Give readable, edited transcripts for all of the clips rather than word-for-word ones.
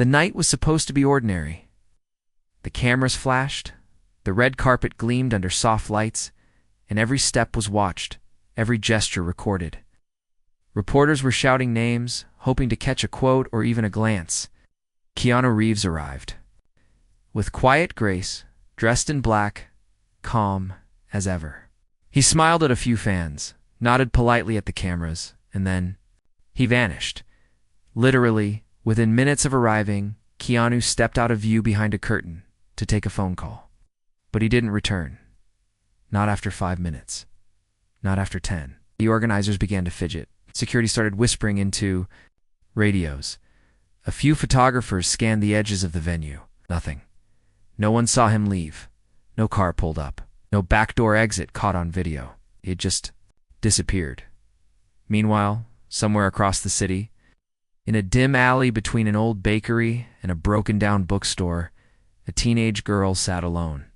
The night was supposed to be ordinary. The cameras flashed, the red carpet gleamed under soft lights, and every step was watched, every gesture recorded. Reporters were shouting names, hoping to catch a quote or even a glance. Keanu Reeves arrived. With quiet grace, dressed in black, calm as ever. He smiled at a few fans, nodded politely at the cameras, and then he vanished. Literally, within minutes of arriving, Keanu stepped out of view behind a curtain to take a phone call. But he didn't return. Not after 5 minutes. Not after 10. The organizers began to fidget. Security started whispering into radios. A few photographers scanned the edges of the venue. Nothing. No one saw him leave. No car pulled up. No backdoor exit caught on video. He had just disappeared. Meanwhile, somewhere across the city, in a dim alley between an old bakery and a broken-down bookstore, a teenage girl sat alone.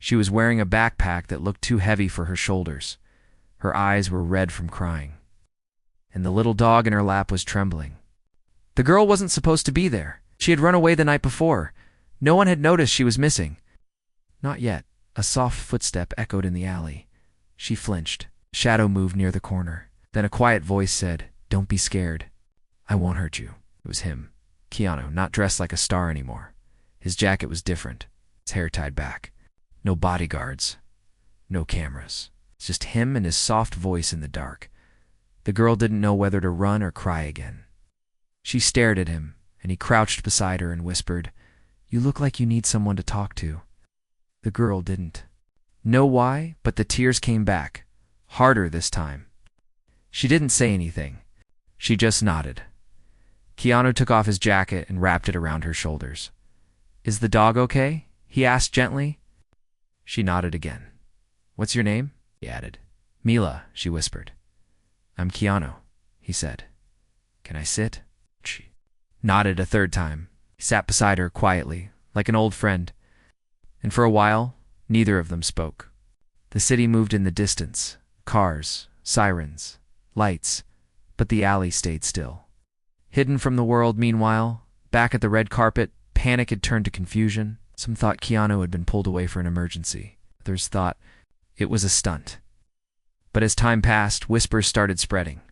She was wearing a backpack that looked too heavy for her shoulders. Her eyes were red from crying. And the little dog in her lap was trembling. The girl wasn't supposed to be there. She had run away the night before. No one had noticed she was missing. Not yet. A soft footstep echoed in the alley. She flinched. A shadow moved near the corner. Then a quiet voice said, "Don't be scared. I won't hurt you." It was him, Keanu, not dressed like a star anymore. His jacket was different, his hair tied back. No bodyguards. No cameras. It's just him and his soft voice in the dark. The girl didn't know whether to run or cry again. She stared at him, and he crouched beside her and whispered, "You look like you need someone to talk to." The girl didn't know why, but the tears came back, harder this time. She didn't say anything. She just nodded. Keanu took off his jacket and wrapped it around her shoulders. "Is the dog okay?" he asked gently. She nodded again. "What's your name?" he added. "Mila," she whispered. "I'm Keanu," he said. "Can I sit?" She nodded a third time. He sat beside her quietly, like an old friend. And for a while, neither of them spoke. The city moved in the distance. Cars, sirens, lights, but the alley stayed still. Hidden from the world, meanwhile, back at the red carpet, panic had turned to confusion. Some thought Keanu had been pulled away for an emergency. Others thought it was a stunt. But as time passed, whispers started spreading.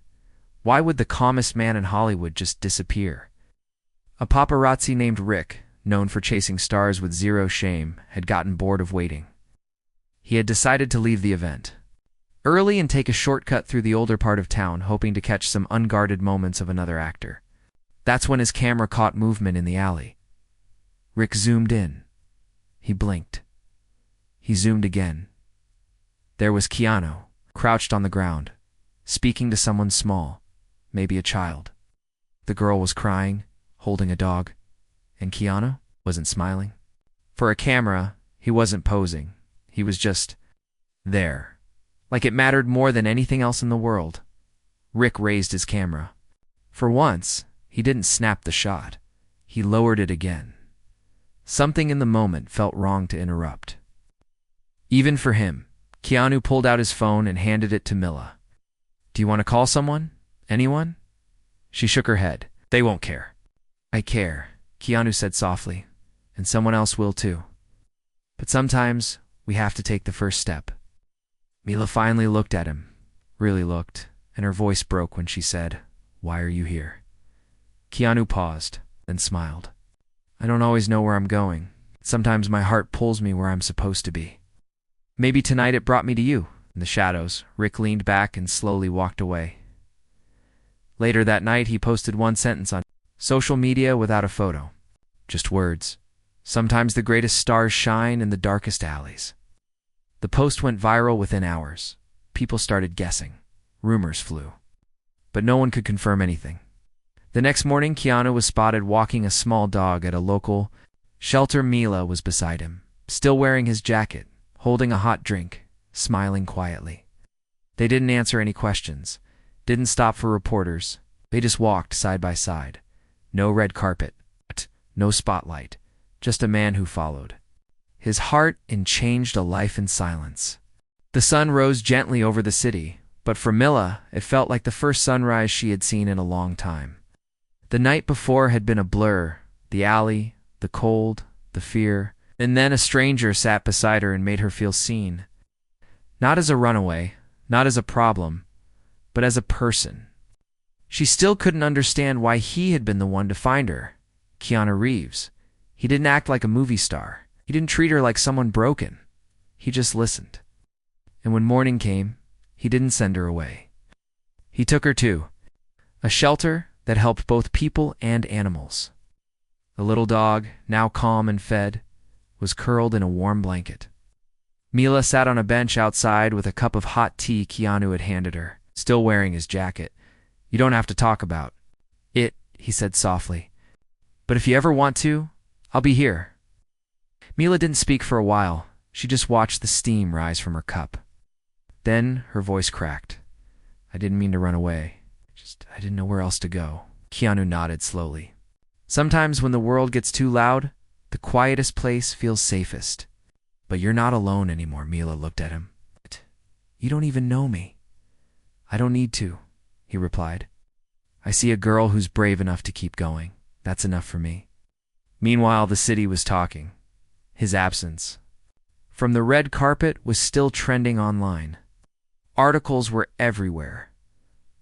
Why would the calmest man in Hollywood just disappear? A paparazzi named Rick, known for chasing stars with zero shame, had gotten bored of waiting. He had decided to leave the event early and take a shortcut through the older part of town, hoping to catch some unguarded moments of another actor. That's when his camera caught movement in the alley. Rick zoomed in. He blinked. He zoomed again. There was Keanu, crouched on the ground, speaking to someone small, maybe a child. The girl was crying, holding a dog, and Keanu wasn't smiling. For a camera, he wasn't posing. He was just there, like it mattered more than anything else in the world. Rick raised his camera. For once, he didn't snap the shot. He lowered it again. Something in the moment felt wrong to interrupt. Even for him, Keanu pulled out his phone and handed it to Mila. "Do you want to call someone? Anyone?" She shook her head. "They won't care." "I care," Keanu said softly, "and someone else will too. But sometimes we have to take the first step." Mila finally looked at him, really looked, and her voice broke when she said, "Why are you here?" Keanu paused, then smiled. "I don't always know where I'm going. Sometimes my heart pulls me where I'm supposed to be. Maybe tonight it brought me to you." In the shadows, Rick leaned back and slowly walked away. Later that night, he posted one sentence on social media without a photo. Just words. "Sometimes the greatest stars shine in the darkest alleys." The post went viral within hours. People started guessing. Rumors flew. But no one could confirm anything. The next morning, Keanu was spotted walking a small dog at a local shelter. Mila was beside him, still wearing his jacket, holding a hot drink, smiling quietly. They didn't answer any questions, didn't stop for reporters. They just walked side by side. No red carpet, no spotlight, just a man who followed. His heart changed a life in silence. The sun rose gently over the city, but for Mila, it felt like the first sunrise she had seen in a long time. The night before had been a blur, The alley, the cold, the fear, and then a stranger sat beside her and made her feel seen. Not as a runaway, not as a problem, but as a person. She still couldn't understand why he had been the one to find her. Keanu Reeves. He didn't act like a movie star. He didn't treat her like someone broken. He just listened. And when morning came, he didn't send her away. He took her to a shelter that helped both people and animals. The little dog, now calm and fed, was curled in a warm blanket. Mila sat on a bench outside with a cup of hot tea Keanu had handed her, still wearing his jacket. "You don't have to talk about it," he said softly. "But if you ever want to, I'll be here." Mila didn't speak for a while. She just watched the steam rise from her cup. Then her voice cracked. "I didn't mean to run away. I didn't know where else to go." Keanu nodded slowly. "Sometimes when the world gets too loud, the quietest place feels safest. But you're not alone anymore." Mila looked at him. "You don't even know me." "I don't need to," he replied. "I see a girl who's brave enough to keep going. That's enough for me." Meanwhile, the city was talking. His absence from the red carpet was still trending online. Articles were everywhere.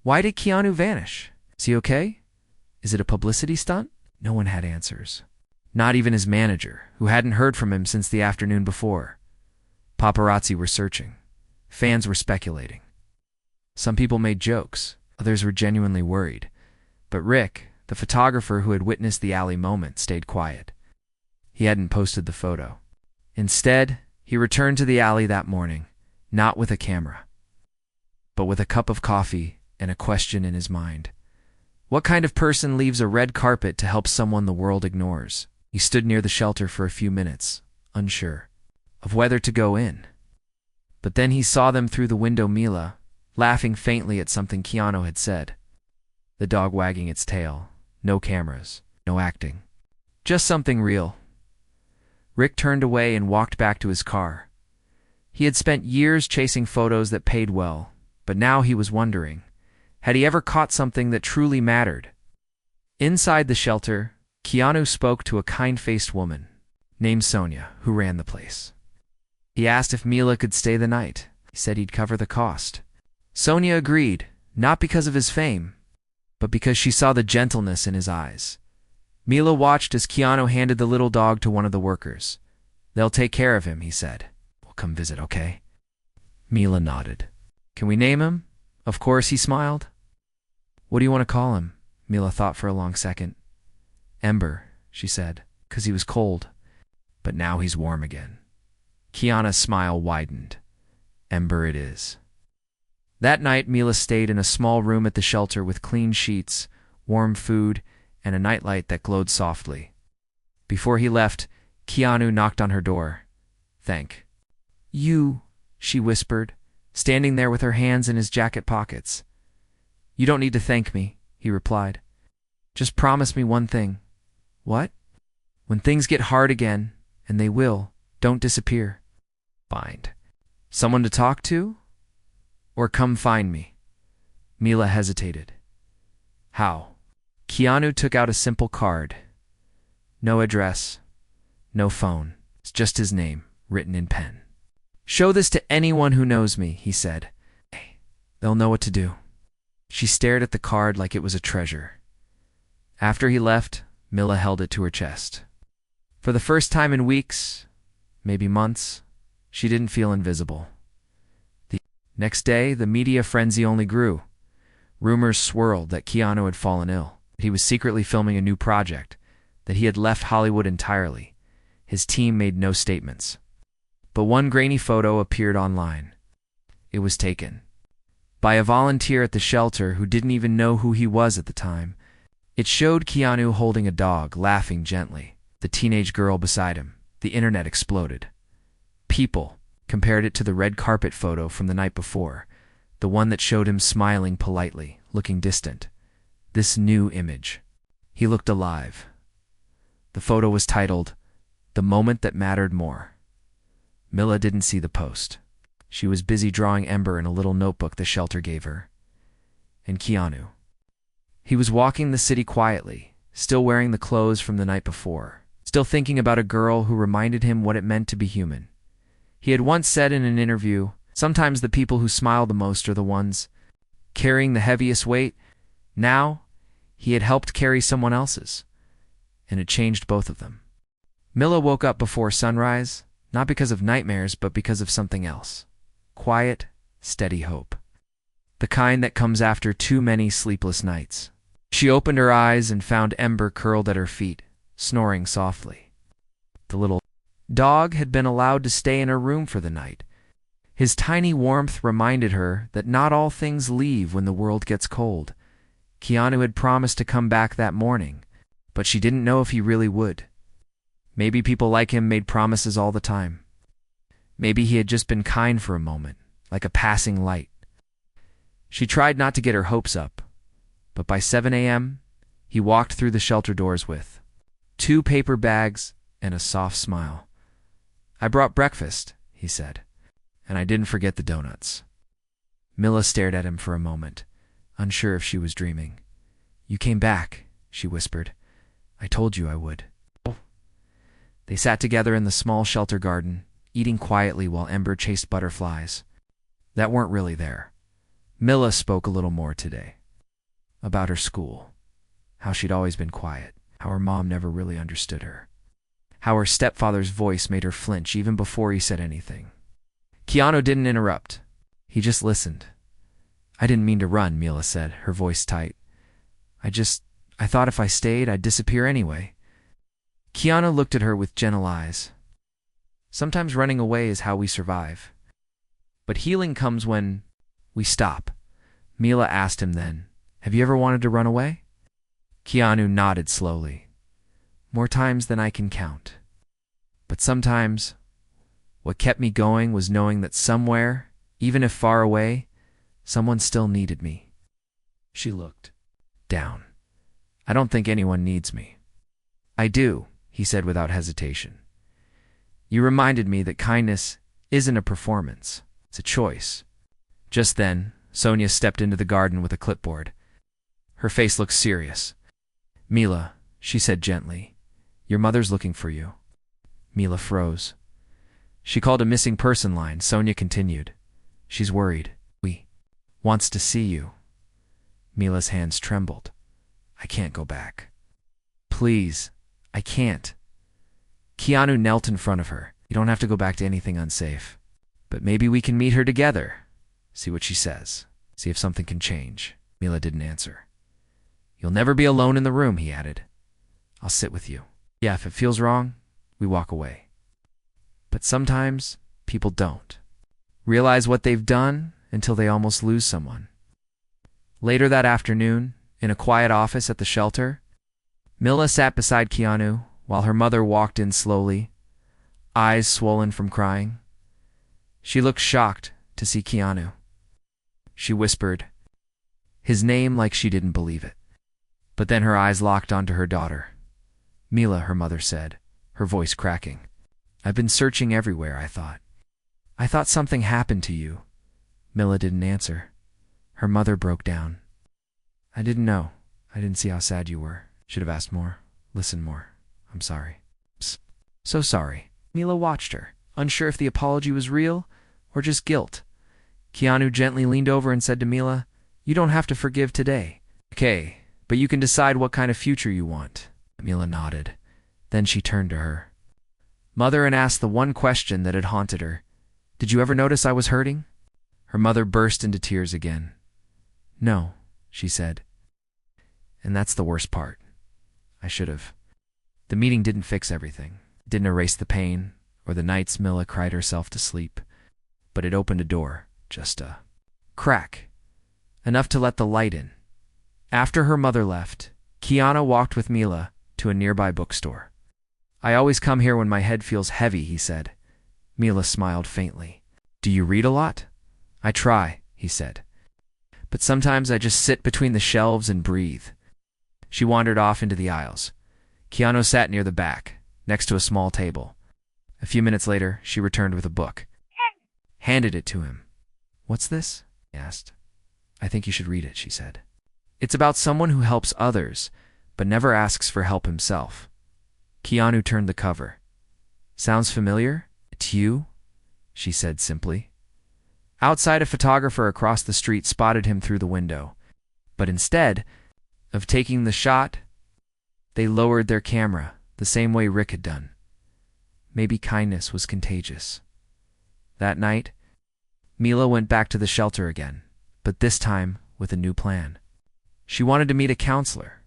Why did Keanu vanish? Is he okay? Is it a publicity stunt? No one had answers. Not even his manager, who hadn't heard from him since the afternoon before. Paparazzi were searching. Fans were speculating. Some people made jokes. Others were genuinely worried. But Rick, the photographer who had witnessed the alley moment, stayed quiet. He hadn't posted the photo. Instead, he returned to the alley that morning, not with a camera, but with a cup of coffee and a question in his mind. What kind of person leaves a red carpet to help someone the world ignores? He stood near the shelter for a few minutes, unsure of whether to go in. But then he saw them through the window, Mila, laughing faintly at something Keanu had said. The dog wagging its tail. No cameras, no acting. Just something real. Rick turned away and walked back to his car. He had spent years chasing photos that paid well, but now he was wondering, had he ever caught something that truly mattered? Inside the shelter, Keanu spoke to a kind-faced woman named Sonia, who ran the place. He asked if Mila could stay the night. He said he'd cover the cost. Sonia agreed, not because of his fame, but because she saw the gentleness in his eyes. Mila watched as Keanu handed the little dog to one of the workers. "They'll take care of him," he said. "We'll come visit, okay?" Mila nodded. "Can we name him?" "Of course," he smiled. "What do you want to call him?" Mila thought for a long second. "Ember," she said, "'cause he was cold. But now he's warm again." Keanu's smile widened. Ember it is. That night, Mila stayed in a small room at the shelter with clean sheets, warm food, and a nightlight that glowed softly. Before he left, Keanu knocked on her door. "Thank you," she whispered, standing there with her hands in his jacket pockets. "You don't need to thank me," he replied. "Just promise me one thing." "What?" "When things get hard again, and they will, don't disappear." "Find someone to talk to? Or come find me?" Mila hesitated. "How?" Keanu took out a simple card. No address, no phone. It's just his name, written in pen. "Show this to anyone who knows me," he said. "They'll know what to do." She stared at the card like it was a treasure. After he left, Mila held it to her chest. For the first time in weeks, maybe months, she didn't feel invisible. The next day, the media frenzy only grew. Rumors swirled that Keanu had fallen ill, that he was secretly filming a new project, that he had left Hollywood entirely. His team made no statements. But one grainy photo appeared online. It was taken by a volunteer at the shelter who didn't even know who he was at the time. It showed Keanu holding a dog, laughing gently. The teenage girl beside him. The internet exploded. People compared it to the red carpet photo from the night before, the one that showed him smiling politely, looking distant. This new image. He looked alive. The photo was titled, "The Moment That Mattered More." Mila didn't see the post. She was busy drawing Ember in a little notebook the shelter gave her. And Keanu. He was walking the city quietly, still wearing the clothes from the night before, still thinking about a girl who reminded him what it meant to be human. He had once said in an interview, sometimes the people who smile the most are the ones carrying the heaviest weight. Now, he had helped carry someone else's, and it changed both of them. Mila woke up before sunrise, not because of nightmares, but because of something else. Quiet, steady hope. The kind that comes after too many sleepless nights. She opened her eyes and found Ember curled at her feet, snoring softly. The little dog had been allowed to stay in her room for the night. His tiny warmth reminded her that not all things leave when the world gets cold. Keanu had promised to come back that morning, but she didn't know if he really would. Maybe people like him made promises all the time. Maybe he had just been kind for a moment, like a passing light. She tried not to get her hopes up, but by 7 a.m., he walked through the shelter doors with 2 paper bags and a soft smile. "I brought breakfast," he said, "and I didn't forget the donuts." Mila stared at him for a moment, unsure if she was dreaming. "You came back," she whispered. "I told you I would." They sat together in the small shelter garden, eating quietly while Ember chased butterflies that weren't really there. Mila spoke a little more today. About her school. How she'd always been quiet. How her mom never really understood her. How her stepfather's voice made her flinch even before he said anything. Keanu didn't interrupt. He just listened. "I didn't mean to run," Mila said, her voice tight. I thought if I stayed, I'd disappear anyway." Keanu looked at her with gentle eyes. "Sometimes running away is how we survive. But healing comes when we stop." Mila asked him then, "Have you ever wanted to run away?" Keanu nodded slowly. "More times than I can count. But sometimes, what kept me going was knowing that somewhere, even if far away, someone still needed me." She looked down. "I don't think anyone needs me." "I do," he said without hesitation. "You reminded me that kindness isn't a performance, it's a choice." Just then, Sonia stepped into the garden with a clipboard. Her face looked serious. "Mila," she said gently, "your mother's looking for you." Mila froze. She called a missing person line. Sonia continued, "She's worried. Wants to see you." Mila's hands trembled. "I can't go back." "Please, I can't." Keanu knelt in front of her. "You don't have to go back to anything unsafe. But maybe we can meet her together. See what she says. See if something can change." Mila didn't answer. "You'll never be alone in the room," he added. "I'll sit with you. Yeah, if it feels wrong, we walk away. But sometimes people don't realize what they've done until they almost lose someone." Later that afternoon, in a quiet office at the shelter, Mila sat beside Keanu while her mother walked in slowly, eyes swollen from crying. She looked shocked to see Keanu. She whispered his name like she didn't believe it. But then her eyes locked onto her daughter. "Mila," her mother said, her voice cracking. "I've been searching everywhere, I thought something happened to you." Mila didn't answer. Her mother broke down. "I didn't know. I didn't see how sad you were. Should have asked more. Listened more. I'm sorry." "Psst. So sorry." Mila watched her, unsure if the apology was real or just guilt. Keanu gently leaned over and said to Mila, "You don't have to forgive today. Okay, but you can decide what kind of future you want." Mila nodded. Then she turned to her mother and asked the one question that had haunted her. "Did you ever notice I was hurting?" Her mother burst into tears again. "No," she said. "And that's the worst part. I should have." The meeting didn't fix everything. It didn't erase the pain or the nights Mila cried herself to sleep. But it opened a door, just a crack, enough to let the light in. After her mother left, Keanu walked with Mila to a nearby bookstore. "I always come here when my head feels heavy," he said. Mila smiled faintly. "Do you read a lot?" "I try," he said. "But sometimes I just sit between the shelves and breathe." She wandered off into the aisles. Keanu sat near the back, next to a small table. A few minutes later, she returned with a book. Handed it to him. "What's this?" he asked. "I think you should read it," she said. "It's about someone who helps others, but never asks for help himself. Keanu turned the cover. Sounds familiar? It's you? She said simply. Outside, a photographer across the street spotted him through the window. But instead of taking the shot, they lowered their camera the same way Rick had done. Maybe kindness was contagious. That night, Mila went back to the shelter again, but this time with a new plan. She wanted to meet a counselor.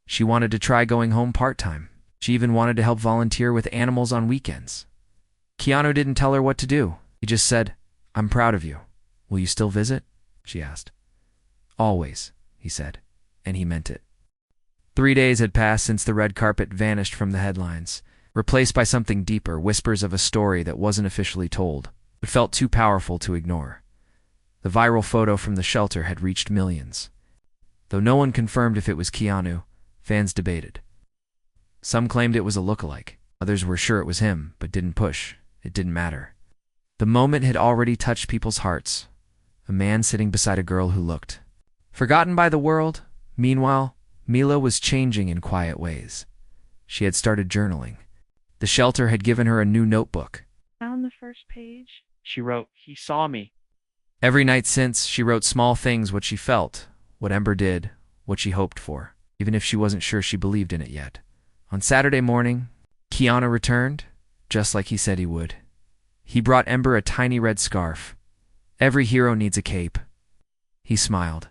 She wanted to try going home part-time. She even wanted to help volunteer with animals on weekends. Keanu didn't tell her what to do. He just said, "I'm proud of you. Will you still visit?" she asked. "Always," he said, and he meant it. 3 days had passed since the red carpet vanished from the headlines, replaced by something deeper, whispers of a story that wasn't officially told, but felt too powerful to ignore. The viral photo from the shelter had reached millions. Though no one confirmed if it was Keanu, fans debated. Some claimed it was a lookalike. Others were sure it was him, but didn't push. It didn't matter. The moment had already touched people's hearts. A man sitting beside a girl who looked forgotten by the world. Meanwhile, Mila was changing in quiet ways. She had started journaling. The shelter had given her a new notebook. Found the first page. She wrote, "He saw me." Every night since, she wrote small things, what she felt, what Ember did, what she hoped for, even if she wasn't sure she believed in it yet. On Saturday morning, Keanu returned, just like he said he would. He brought Ember a tiny red scarf. Every hero needs a cape. He smiled.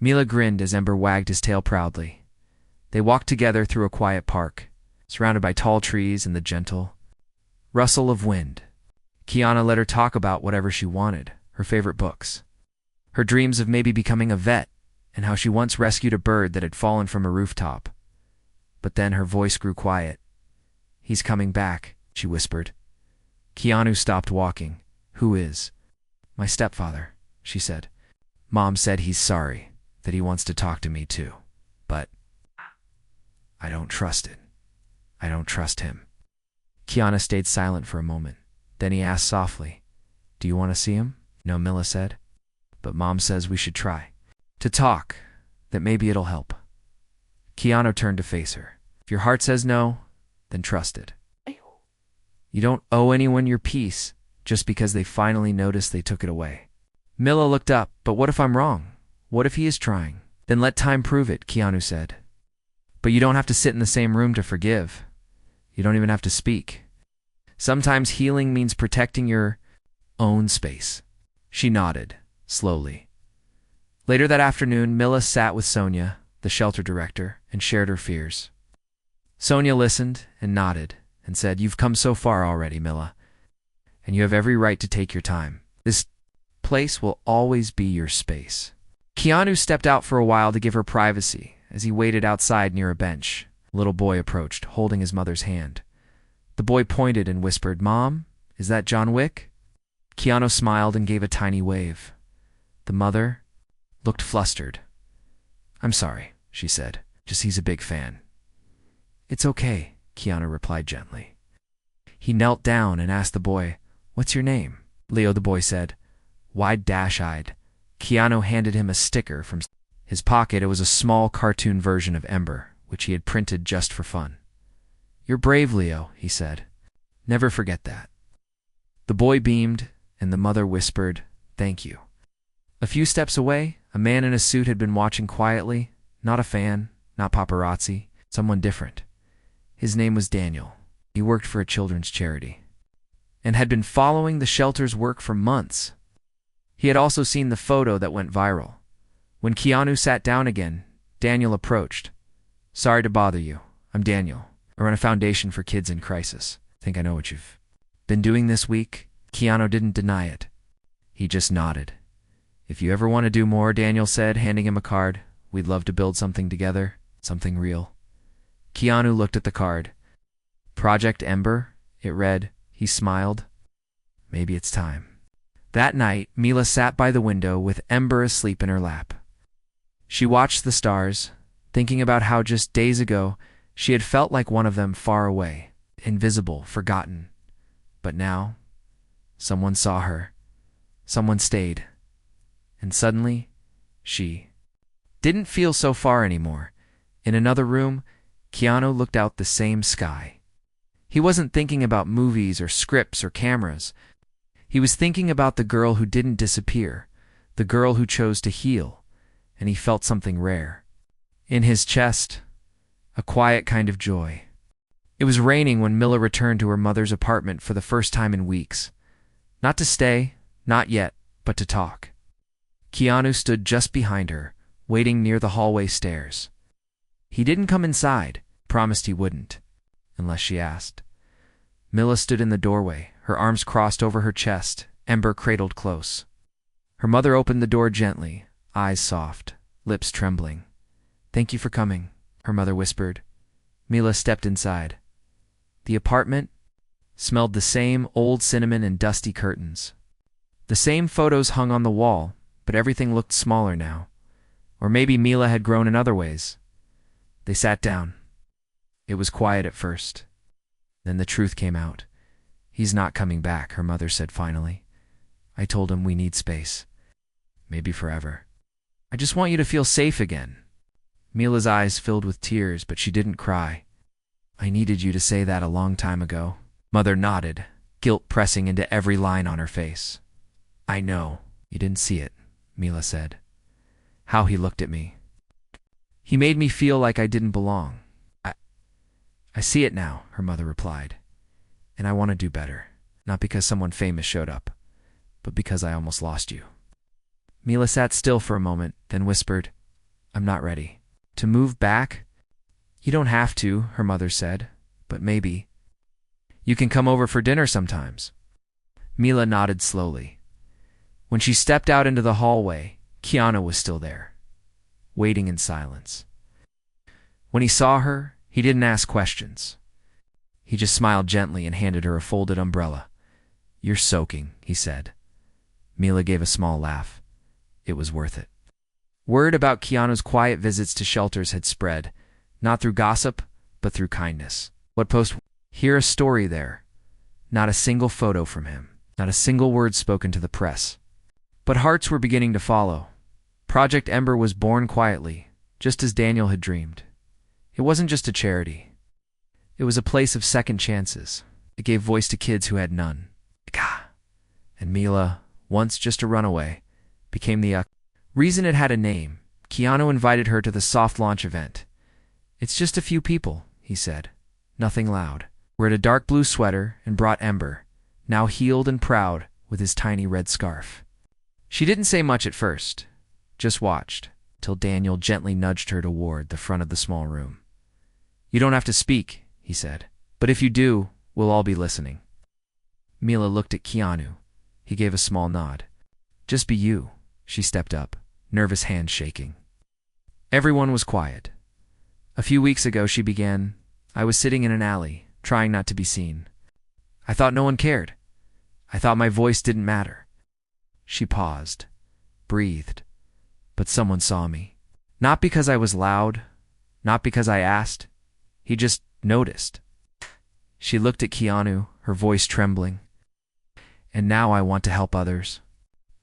Mila grinned as Ember wagged his tail proudly. They walked together through a quiet park, surrounded by tall trees and the gentle rustle of wind. Keanu let her talk about whatever she wanted, her favorite books, her dreams of maybe becoming a vet, and how she once rescued a bird that had fallen from a rooftop. But then her voice grew quiet. "He's coming back," she whispered. Keanu stopped walking. "Who is?" "My stepfather," she said. "Mom said he's sorry, that he wants to talk to me too. But I don't trust it. I don't trust him." Keanu stayed silent for a moment. Then he asked softly, "Do you want to see him?" "No," Mila said. "But Mom says we should try to talk, that maybe it'll help." Keanu turned to face her. "If your heart says no, then trust it. You don't owe anyone your peace just because they finally noticed they took it away." Mila looked up. "But what if I'm wrong? What if he is trying?" "Then let time prove it," Keanu said. "But you don't have to sit in the same room to forgive. You don't even have to speak. Sometimes healing means protecting your own space." She nodded, slowly. Later that afternoon, Mila sat with Sonia, the shelter director, and shared her fears. Sonia listened and nodded and said, "You've come so far already, Mila, and you have every right to take your time. This place will always be your space." Keanu stepped out for a while to give her privacy. As he waited outside near a bench, a little boy approached, holding his mother's hand. The boy pointed and whispered, "Mom, is that John Wick?" Keanu smiled and gave a tiny wave. The mother looked flustered. "I'm sorry," she said. "Just he's a big fan." "It's okay," Keanu replied gently. He knelt down and asked the boy, "What's your name?" "Leo," the boy said, wide-eyed. Keanu handed him a sticker from his pocket. It was a small cartoon version of Ember, which he had printed just for fun. "You're brave, Leo," he said. "Never forget that." The boy beamed, and the mother whispered, "Thank you." A few steps away, a man in a suit had been watching quietly. Not a fan, not paparazzi, someone different. His name was Daniel. He worked for a children's charity and had been following the shelter's work for months. He had also seen the photo that went viral. When Keanu sat down again, Daniel approached. "Sorry to bother you. I'm Daniel. I run a foundation for kids in crisis. Think I know what you've been doing this week?" Keanu didn't deny it. He just nodded. "If you ever want to do more," Daniel said, handing him a card, "we'd love to build something together, something real." Keanu looked at the card. "Project Ember," it read. He smiled. "Maybe it's time." That night, Mila sat by the window with Ember asleep in her lap. She watched the stars, thinking about how just days ago she had felt like one of them, far away, invisible, forgotten. But now, someone saw her. Someone stayed. And suddenly, she didn't feel so far anymore. In another room, Keanu looked out the same sky. He wasn't thinking about movies or scripts or cameras. He was thinking about the girl who didn't disappear, the girl who chose to heal, and he felt something rare. In his chest, a quiet kind of joy. It was raining when Mila returned to her mother's apartment for the first time in weeks. Not to stay, not yet, but to talk. Keanu stood just behind her, waiting near the hallway stairs. He didn't come inside, promised he wouldn't, unless she asked. Mila stood in the doorway, her arms crossed over her chest, Ember cradled close. Her mother opened the door gently, eyes soft, lips trembling. "Thank you for coming," her mother whispered. Mila stepped inside. The apartment smelled the same old cinnamon and dusty curtains. The same photos hung on the wall, but everything looked smaller now. Or maybe Mila had grown in other ways. They sat down. It was quiet at first. Then the truth came out. "He's not coming back," her mother said finally. "I told him we need space. Maybe forever. I just want you to feel safe again." Mila's eyes filled with tears, but she didn't cry. "I needed you to say that a long time ago." Mother nodded, guilt pressing into every line on her face. "I know. You didn't see it," Mila said. "How he looked at me. He made me feel like I didn't belong. I see it now," her mother replied. "And I want to do better. Not because someone famous showed up, but because I almost lost you." Mila sat still for a moment, then whispered, "I'm not ready." "To move back?" "You don't have to," her mother said, "but maybe. You can come over for dinner sometimes." Mila nodded slowly. When she stepped out into the hallway, Keanu was still there, waiting in silence. When he saw her, he didn't ask questions. He just smiled gently and handed her a folded umbrella. "You're soaking," he said. Mila gave a small laugh. It was worth it. Word about Keanu's quiet visits to shelters had spread, not through gossip, but through kindness. What post? Hear a story there. Not a single photo from him. Not a single word spoken to the press. But hearts were beginning to follow. Project Ember was born quietly, just as Daniel had dreamed. It wasn't just a charity. It was a place of second chances. It gave voice to kids who had none. And Mila, once just a runaway, became the reason it had a name. Keanu invited her to the soft launch event. "It's just a few people," he said. "Nothing loud." Wearing a dark blue sweater and brought Ember, now healed and proud, with his tiny red scarf. She didn't say much at first, just watched, till Daniel gently nudged her toward the front of the small room. "You don't have to speak," he said, "but if you do, we'll all be listening." Mila looked at Keanu. He gave a small nod. "Just be you." She stepped up, nervous hands shaking. Everyone was quiet. A few weeks ago, she began, "I was sitting in an alley, trying not to be seen. I thought no one cared. I thought my voice didn't matter." She paused, breathed, but someone saw me. Not because I was loud, not because I asked. He just noticed. She looked at Keanu, her voice trembling. "And now I want to help others.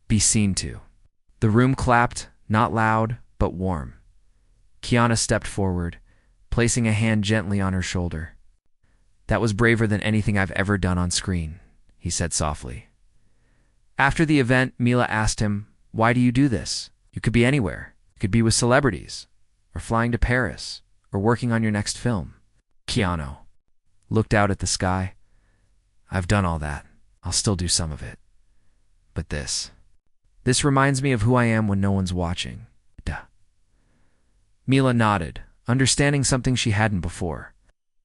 Be seen to." The room clapped, not loud, but warm. Keanu stepped forward, placing a hand gently on her shoulder. "That was braver than anything I've ever done on screen," he said softly. After the event, Mila asked him, "Why do you do this? You could be anywhere. You could be with celebrities, or flying to Paris, or working on your next film." Keanu looked out at the sky. "I've done all that. I'll still do some of it. But this reminds me of who I am when no one's watching." Duh. Mila nodded, understanding something she hadn't before.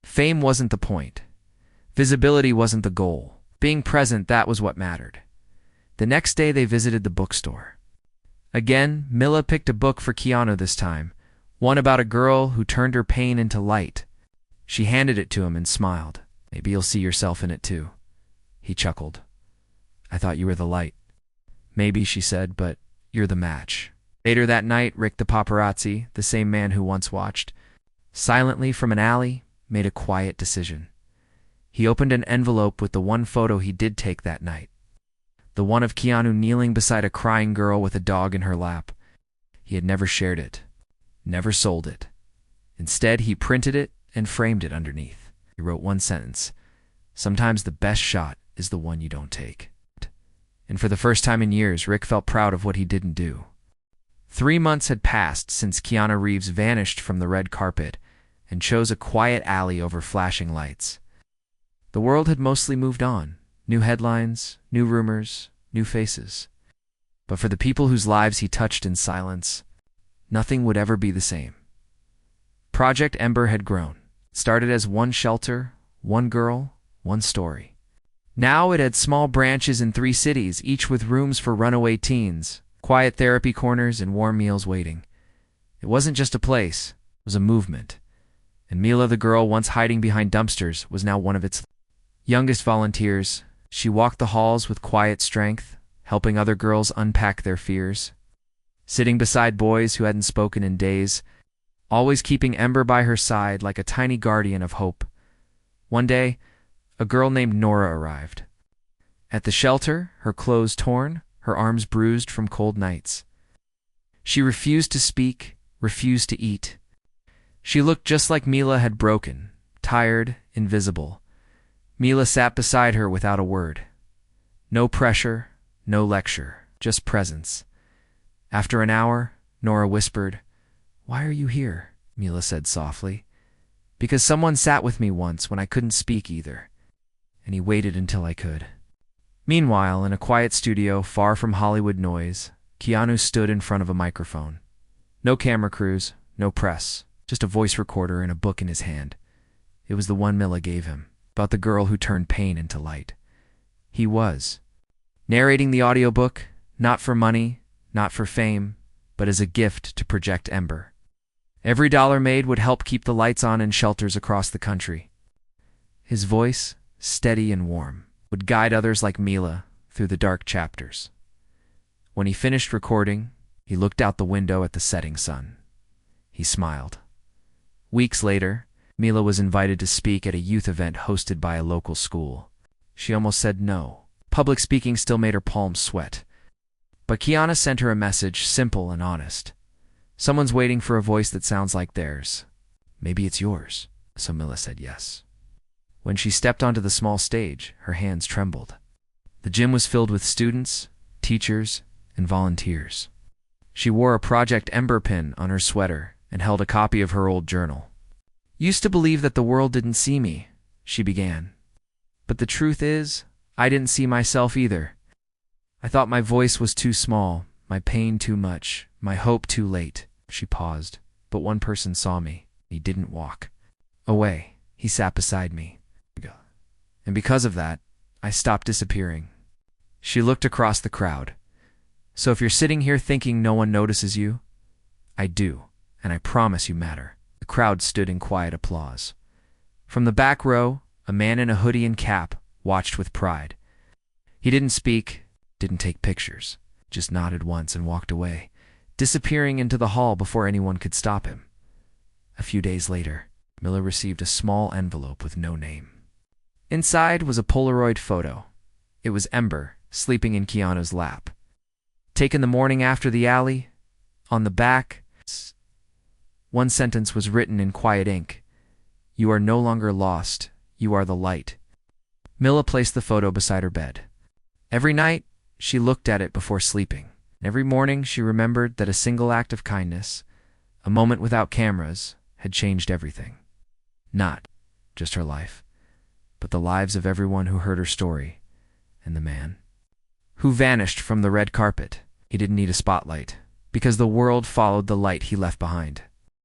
Fame wasn't the point. Visibility wasn't the goal. Being present, that was what mattered. The next day they visited the bookstore. Again, Mila picked a book for Keanu this time, one about a girl who turned her pain into light. She handed it to him and smiled. "Maybe you'll see yourself in it too." He chuckled. "I thought you were the light." "Maybe," she said, "but you're the match." Later that night, Rick the paparazzi, the same man who once watched, silently from an alley, made a quiet decision. He opened an envelope with the one photo he did take that night. The one of Keanu kneeling beside a crying girl with a dog in her lap. He had never shared it, never sold it, Instead, he printed it and framed it underneath. He wrote one sentence: "Sometimes the best shot is the one you don't take." And for the first time in years, Rick felt proud of what he didn't do. 3 months had passed since Keanu Reeves vanished from the red carpet and chose a quiet alley over flashing lights. The world had mostly moved on. New headlines, new rumors, new faces. But for the people whose lives he touched in silence, nothing would ever be the same. Project Ember had grown. It started as one shelter, one girl, one story. Now it had small branches in 3 cities, each with rooms for runaway teens, quiet therapy corners, and warm meals waiting. It wasn't just a place, it was a movement. And Mila, the girl once hiding behind dumpsters, was now one of its youngest volunteers. She walked the halls with quiet strength, helping other girls unpack their fears. Sitting beside boys who hadn't spoken in days, always keeping Ember by her side like a tiny guardian of hope. One day, a girl named Nora arrived. At the shelter, her clothes torn, her arms bruised from cold nights. She refused to speak, refused to eat. She looked just like Mila had broken, tired, invisible. Mila sat beside her without a word. No pressure, no lecture, just presence. After an hour, Nora whispered, "Why are you here?" Mila said softly. "Because someone sat with me once when I couldn't speak either, and he waited until I could." Meanwhile, in a quiet studio far from Hollywood noise, Keanu stood in front of a microphone. No camera crews, no press, just a voice recorder and a book in his hand. It was the one Mila gave him, about the girl who turned pain into light. He was narrating the audiobook, not for money, not for fame, but as a gift to Project Ember. Every dollar made would help keep the lights on in shelters across the country. His voice, steady and warm, would guide others like Mila through the dark chapters. When he finished recording, he looked out the window at the setting sun. He smiled. Weeks later, Mila was invited to speak at a youth event hosted by a local school. She almost said no. Public speaking still made her palms sweat. But Keanu sent her a message, simple and honest. "Someone's waiting for a voice that sounds like theirs. Maybe it's yours." So Mila said yes. When she stepped onto the small stage, her hands trembled. The gym was filled with students, teachers, and volunteers. She wore a Project Ember pin on her sweater and held a copy of her old journal. "Used to believe that the world didn't see me," she began. "But the truth is, I didn't see myself either. I thought my voice was too small, my pain too much, my hope too late." She paused, but one person saw me. He didn't walk away. He sat beside me. And because of that, I stopped disappearing. She looked across the crowd. "So if you're sitting here thinking no one notices you, I do, and I promise you matter." The crowd stood in quiet applause. From the back row, a man in a hoodie and cap watched with pride. He didn't speak, didn't take pictures, just nodded once and walked away, disappearing into the hall before anyone could stop him. A few days later, Mila received a small envelope with no name. Inside was a Polaroid photo. It was Ember, sleeping in Keanu's lap. Taken the morning after the alley. On the back, one sentence was written in quiet ink: "You are no longer lost, you are the light." Mila placed the photo beside her bed. Every night, she looked at it before sleeping. Every morning, she remembered that a single act of kindness, a moment without cameras, had changed everything. Not just her life, but the lives of everyone who heard her story, and the man who vanished from the red carpet. He didn't need a spotlight, because the world followed the light he left behind.